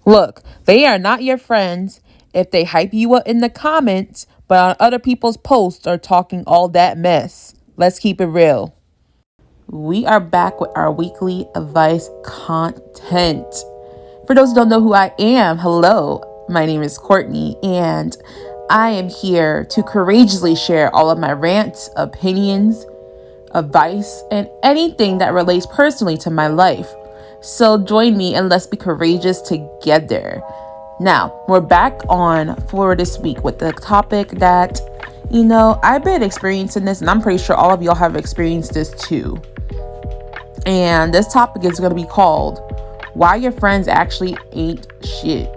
Look, they are not your friends if they hype you up in the comments, but on other people's posts are talking all that mess. Let's keep it real. We are back with our weekly advice content. For those who don't know who I am, hello, my name is Courtney, and I am here to courageously share all of my rants, opinions, advice, and anything that relates personally to my life. So join me and let's be courageous together. Now, we're back on for this week with the topic that, I've been experiencing this, and I'm pretty sure all of y'all have experienced this too. And this topic is going to be called Why Your Friends Actually Ain't Shit.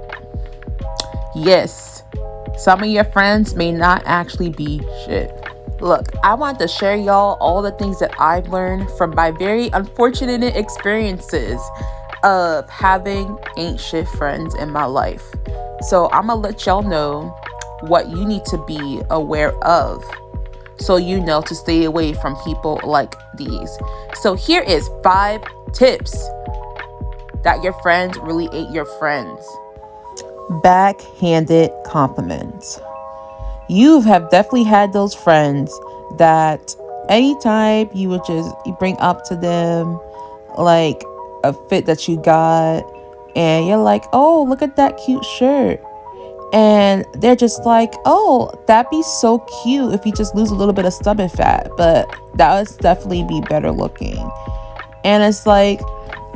Yes, some of your friends may not actually be shit. Look, I want to share y'all all the things that I've learned from my very unfortunate experiences of having ain't shit friends in my life. So I'm gonna let y'all know what you need to be aware of so you know to stay away from people like these. So here is 5 tips that your friends really ain't your friends. Backhanded compliments. You have definitely had those friends that anytime you bring up to them like a fit that you got, and you're like, oh, look at that cute shirt. And they're just like, oh, that'd be so cute if you just lose a little bit of stomach fat, but that would definitely be better looking. And it's like,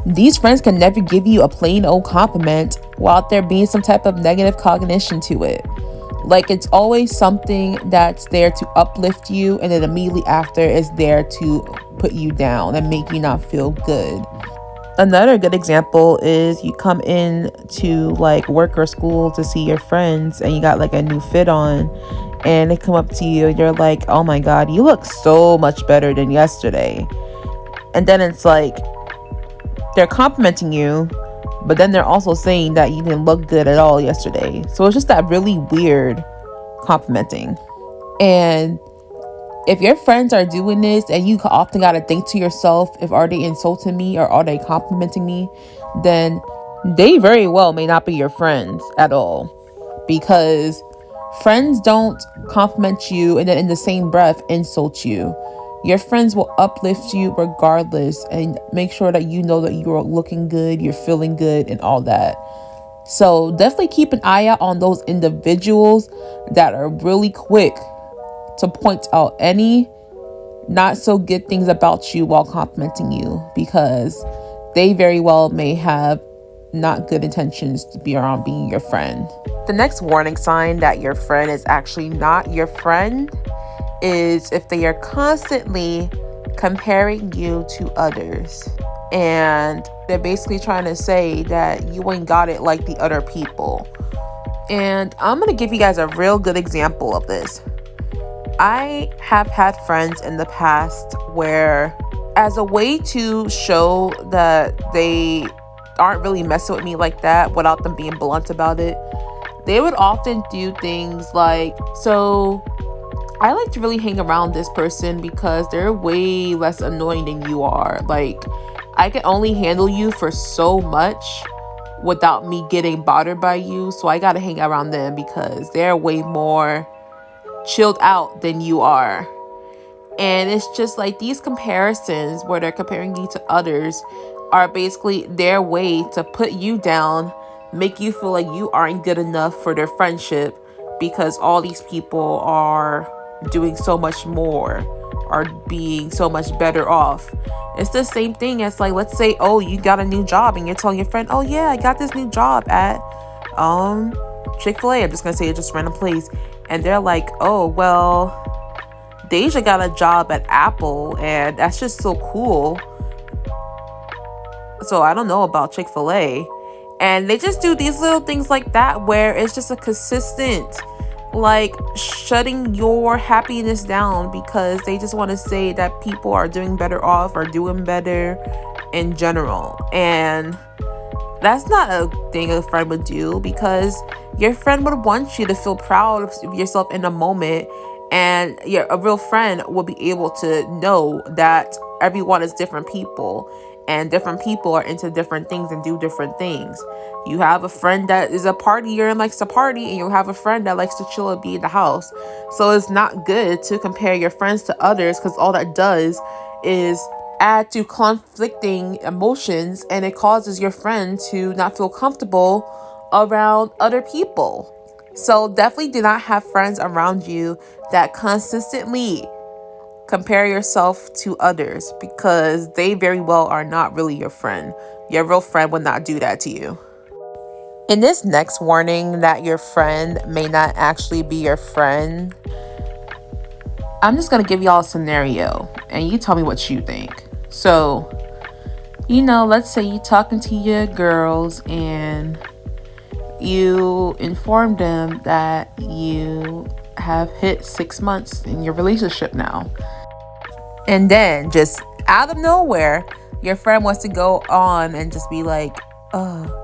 these friends can never give you a plain old compliment while there being some type of negative cognition to it. Like, it's always something that's there to uplift you, and then immediately after is there to put you down and make you not feel good. Another good example is you come in to like work or school to see your friends, and you got like a new fit on, and they come up to you and you're like, oh my God, you look so much better than yesterday. And then it's like, they're complimenting you, but then they're also saying that you didn't look good at all yesterday. So it's just that really weird complimenting. And if your friends are doing this, and you often got to think to yourself, if are they insulting me or are they complimenting me, then they very well may not be your friends at all. Because friends don't compliment you and then in the same breath insult you. Your friends will uplift you regardless and make sure that you know that you're looking good, you're feeling good, and all that. So definitely keep an eye out on those individuals that are really quick to point out any not so good things about you while complimenting you, because they very well may have not good intentions to be around being your friend. The next warning sign that your friend is actually not your friend is if they are constantly comparing you to others. And they're basically trying to say that you ain't got it like the other people. And I'm going to give you guys a real good example of this. I have had friends in the past where, as a way to show that they aren't really messing with me like that without them being blunt about it, they would often do things like, so I like to really hang around this person because they're way less annoying than you are. Like, I can only handle you for so much without me getting bothered by you. So I got to hang around them because they're way more chilled out than you are. And it's just like these comparisons where they're comparing you to others are basically their way to put you down, make you feel like you aren't good enough for their friendship because all these people are doing so much more, are being so much better off. It's the same thing as, like, let's say, oh, you got a new job and you're telling your friend, oh yeah, I got this new job at Chick-fil-A. I'm just gonna say it's just a random place. And they're like, oh, well, Deja got a job at Apple and that's just so cool. So I don't know about Chick-fil-A. And they just do these little things like that where it's just a consistent, like, shutting your happiness down because they just want to say that people are doing better off or doing better in general. And that's not a thing a friend would do, because your friend would want you to feel proud of yourself in a moment, and a real friend will be able to know that everyone is different people and different people are into different things and do different things. You have a friend that is a partier and likes to party, and you have a friend that likes to chill and be in the house. So it's not good to compare your friends to others, because all that does is add to conflicting emotions, and it causes your friend to not feel comfortable around other people. So definitely do not have friends around you that consistently compare yourself to others, because they very well are not really your friend. Your real friend would not do that to you. In this next warning that your friend may not actually be your friend, I'm just going to give y'all a scenario and you tell me what you think. So, let's say you talking to your girls and you inform them that you have hit 6 months in your relationship now. And then just out of nowhere, your friend wants to go on and just be like, oh,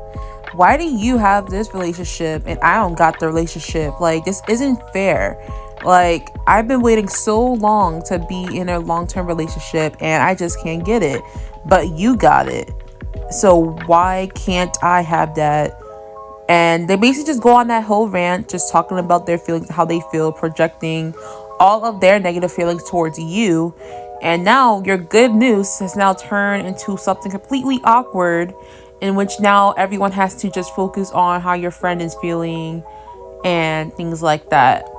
why do you have this relationship and I don't got the relationship? Like, this isn't fair. Like, I've been waiting so long to be in a long-term relationship and I just can't get it. But you got it. So why can't I have that? And they basically just go on that whole rant, just talking about their feelings, how they feel, projecting all of their negative feelings towards you. And now your good news has now turned into something completely awkward, in which now everyone has to just focus on how your friend is feeling and things like that.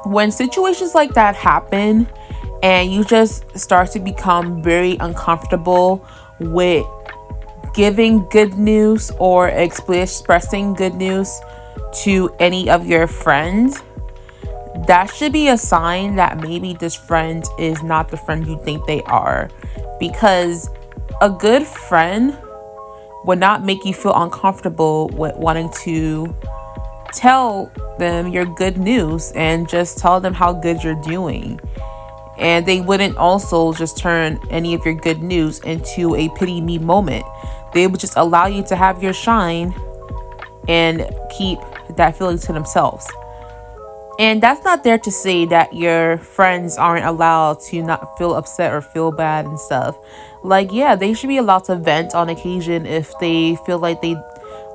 When situations like that happen and you just start to become very uncomfortable with giving good news or expressing good news to any of your friends, that should be a sign that maybe this friend is not the friend you think they are. Because a good friend would not make you feel uncomfortable with wanting to tell them your good news and just tell them how good you're doing. And they wouldn't also just turn any of your good news into a pity me moment. They would just allow you to have your shine and keep that feeling to themselves. And that's not there to say that your friends aren't allowed to not feel upset or feel bad and stuff. Like, yeah, they should be allowed to vent on occasion if they feel like they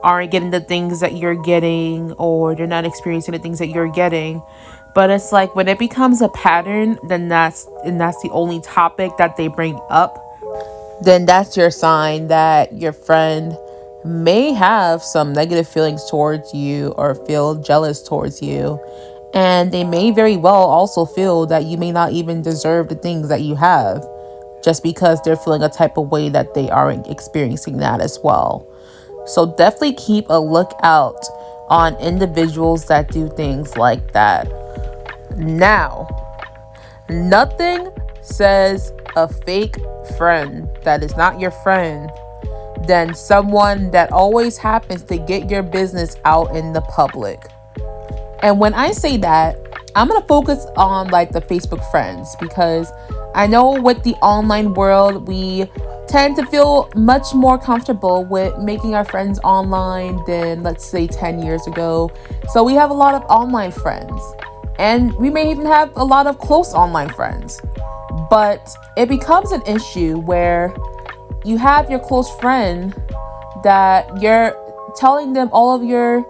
aren't getting the things that you're getting, or they're not experiencing the things that you're getting. But it's like when it becomes a pattern, then that's the only topic that they bring up, then that's your sign that your friend may have some negative feelings towards you or feel jealous towards you. And they may very well also feel that you may not even deserve the things that you have, just because they're feeling a type of way that they aren't experiencing that as well. So definitely keep a lookout on individuals that do things like that. Now, nothing says a fake friend that is not your friend than someone that always happens to get your business out in the public. And when I say that, I'm going to focus on like the Facebook friends, because I know with the online world, we tend to feel much more comfortable with making our friends online than, let's say, 10 years ago. So we have a lot of online friends, and we may even have a lot of close online friends. But it becomes an issue where you have your close friend that you're telling them all of your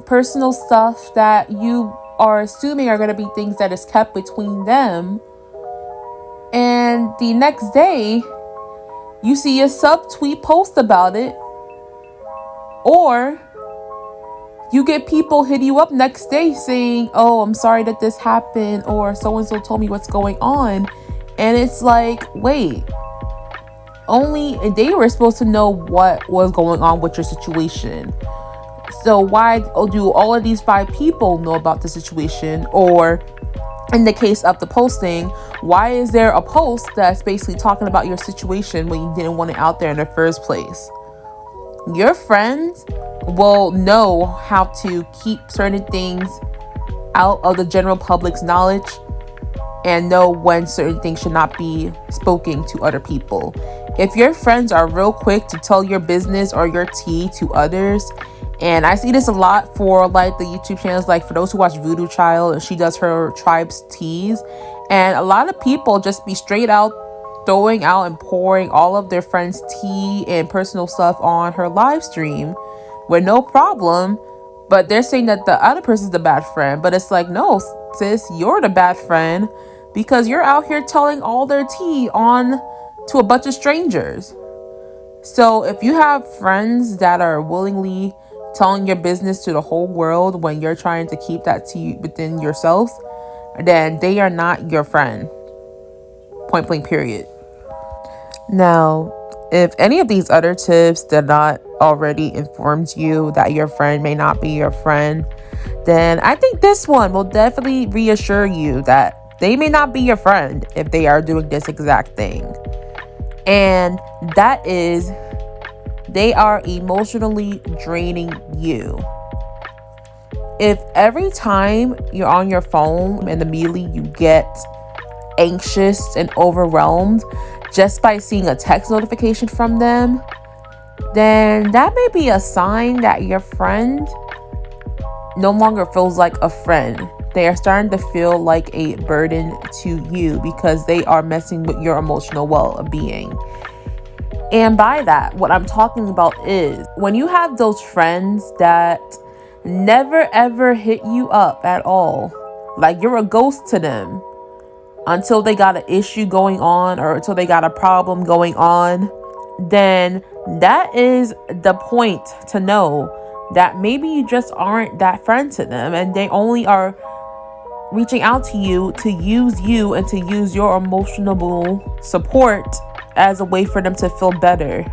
personal stuff that you are assuming are going to be things that is kept between them. And the next day, you see a subtweet post about it, or you get people hit you up next day saying, oh, I'm sorry that this happened, or so-and-so told me what's going on. And it's like, wait, only they were supposed to know what was going on with your situation. So why do all of these 5 people know about the situation? Or in the case of the posting, why is there a post that's basically talking about your situation when you didn't want it out there in the first place? Your friends will know how to keep certain things out of the general public's knowledge and know when certain things should not be spoken to other people. If your friends are real quick to tell your business or your tea to others, and I see this a lot for like the YouTube channels, like for those who watch Voodoo Child, and she does her tribe's teas, and a lot of people just be straight out throwing out and pouring all of their friends' tea and personal stuff on her live stream with no problem. But they're saying that the other person's the bad friend. But it's like, no, sis, you're the bad friend because you're out here telling all their tea on to a bunch of strangers. So if you have friends that are willingly telling your business to the whole world when you're trying to keep that tea within yourself, then they are not your friend. Point blank, period. Now, if any of these other tips did not already informed you that your friend may not be your friend, then I think this one will definitely reassure you that they may not be your friend if they are doing this exact thing. And that is, they are emotionally draining you. If every time you're on your phone and immediately you get anxious and overwhelmed just by seeing a text notification from them, then that may be a sign that your friend no longer feels like a friend. They are starting to feel like a burden to you because they are messing with your emotional well-being. And by that, what I'm talking about is when you have those friends that never ever hit you up at all, like you're a ghost to them until they got an issue going on or until they got a problem going on, then that is the point to know that maybe you just aren't that friend to them and they only are reaching out to use you and to use your emotional support as a way for them to feel better.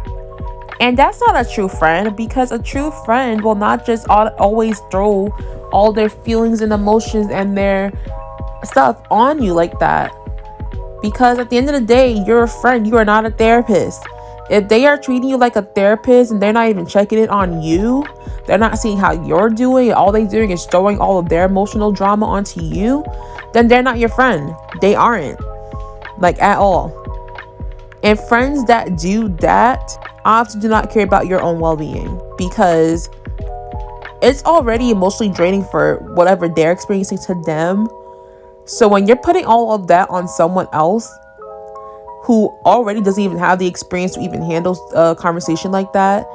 And that's not a true friend, because a true friend will not just always throw all their feelings and emotions and their stuff on you like that. Because at the end of the day, you're a friend. You are not a therapist. If they are treating you like a therapist and they're not even checking it on you, they're not seeing how you're doing, all they're doing is throwing all of their emotional drama onto you, then they're not your friend. They aren't. Like, at all. And friends that do that often do not care about your own well-being, because it's already emotionally draining for whatever they're experiencing to them. So when you're putting all of that on someone else who already doesn't even have the experience to even handle a conversation like that,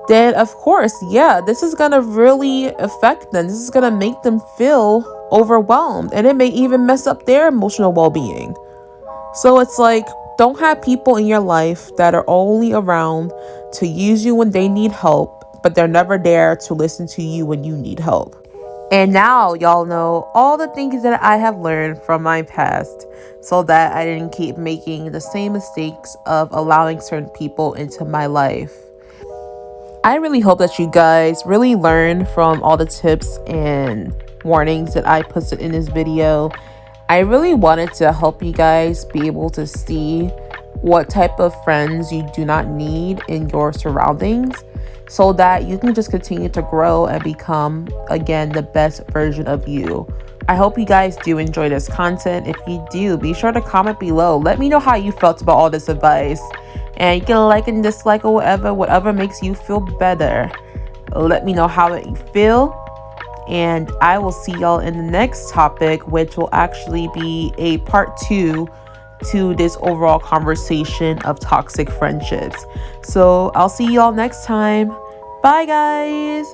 then of course, yeah, this is gonna really affect them. This is gonna make them feel overwhelmed, and it may even mess up their emotional well-being. So it's like, don't have people in your life that are only around to use you when they need help, but they're never there to listen to you when you need help. And now y'all know all the things that I have learned from my past so that I didn't keep making the same mistakes of allowing certain people into my life. I really hope that you guys really learn from all the tips and warnings that I posted in this video. I really wanted to help you guys be able to see what type of friends you do not need in your surroundings, so that you can just continue to grow and become, again, the best version of you. I hope you guys do enjoy this content. If you do, be sure to comment below. Let me know how you felt about all this advice. And you can like and dislike or whatever makes you feel better. Let me know how you feel. And I will see y'all in the next topic, which will actually be a part 2 to this overall conversation of toxic friendships. So I'll see y'all next time. Bye, guys.